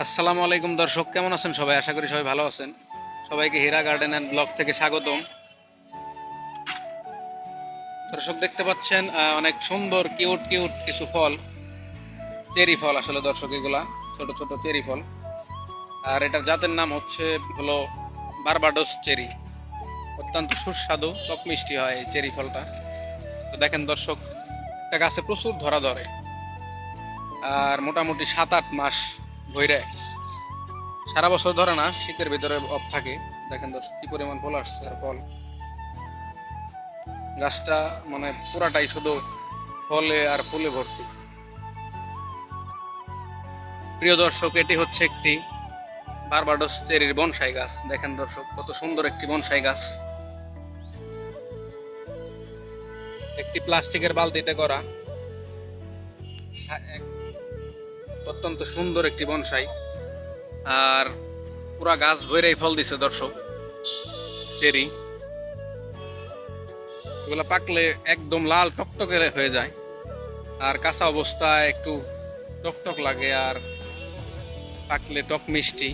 আসসালামু আলাইকুম দর্শক, কেমন আছেন সবাই? আশা করি সবাই ভালো আছেন। সবাইকে হীরা গার্ডেন অ্যান্ড ব্লগ থেকে স্বাগতম। দর্শক দেখতে পাচ্ছেন অনেক সুন্দর কিউট কিউট কিছু ফল, চেরি ফল আসলে দর্শক, এগুলা ছোট ছোট চেরি ফল। আর এটার জাতের নাম হলো বারবাডোস চেরি। অত্যন্ত সুস্বাদু, টক মিষ্টি হয় এই চেরি ফলটা। তো দেখেন দর্শক, এটা গাছে প্রচুর ধরা ধরে আর মোটামুটি 7-8 মাস ধরে, সারা বছর ধরে না, শীতের ভিতরে অফ থাকে। দেখেন দর্শক কি পরিমাণ ফল আসছে, আর ফল গাছটা মানে পুরাটাই শুধু ফলে আর ফুলে ভর্তি। প্রিয় দর্শক, এটি হচ্ছে একটি বারবাডোস চেরির বনসাই গাছ। দেখেন দর্শক কত সুন্দর একটি বনসাই গাছ, একটি প্লাস্টিকের বালতিতে করা। অত্যন্ত সুন্দর একটি বনসাই, আর পুরা গাছ ভরেই ফল দিছে দর্শক, চেরি। এগুলো পাকলে একদম লাল টকটকে হয়ে যায়, আর কাঁচা অবস্থায় একটু টকটক লাগে, আর পাকলে টক মিষ্টি।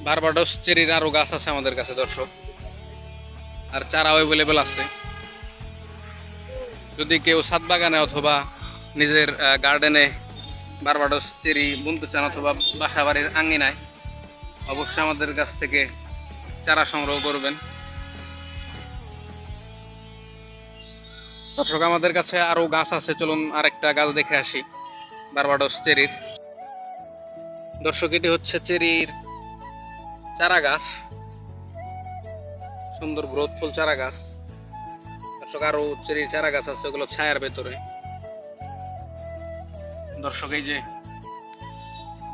বারবাডোস চেরির আরো গাছ আছে আমাদের কাছে দর্শক, আর চারা অ্যাভেলেবেল আছে। যদি কেউ ছাদ বাগানে অথবা নিজের গার্ডেনে বারবাডোস চেরি বুনতে চান, অথবা বাসা বাড়ির আঙিনায়, অবশ্যই আমাদের কাছ থেকে চারা সংগ্রহ করবেন। দর্শক আমাদের কাছে আরো গাছ আছে, চলুন আরেকটা গাছ দেখে আসি বারবাডোস চেরির। দর্শক এটি হচ্ছে চেরির চারা গাছ, সুন্দর গ্রোথফুল চারা গাছ। দর্শক আরো চেরির চারা গাছ আছে, ওগুলো ছায়ার ভেতরে। দর্শক এই যে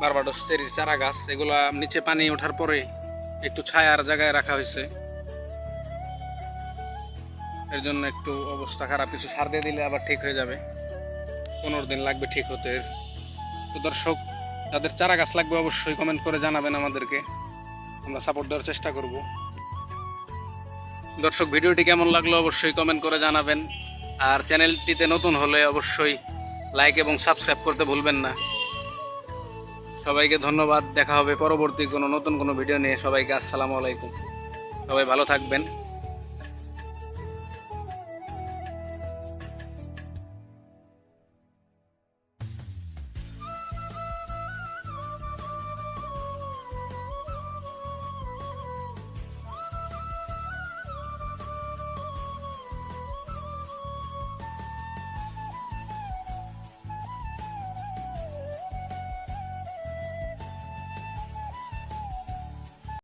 বারবাডোস চেরির চারা গাছ, এগুলা নিচে পানি ওঠার পরে একটু ছায়ার জায়গায় রাখা হয়েছে, এর জন্য একটু অবস্থা খারাপ। কিছু সার দিয়ে দিলে আবার ঠিক হয়ে যাবে, 15 দিন লাগবে ঠিক হতে। তো দর্শক, যাদের চারা গাছ লাগবে অবশ্যই কমেন্ট করে জানাবেন আমাদেরকে, আমরা সাপোর্ট দেওয়ার চেষ্টা করব। দর্শক ভিডিওটি কেমন লাগলো অবশ্যই কমেন্ট করে জানাবেন, আর চ্যানেলটিতে নতুন হলে অবশ্যই লাইক এবং সাবস্ক্রাইব করতে ভুলবেন না। সবাইকে ধন্যবাদ, দেখা হবে পরবর্তী কোনো নতুন কোনো ভিডিও নিয়ে। সবাইকে আসসালামু আলাইকুম, সবাই ভালো থাকবেন।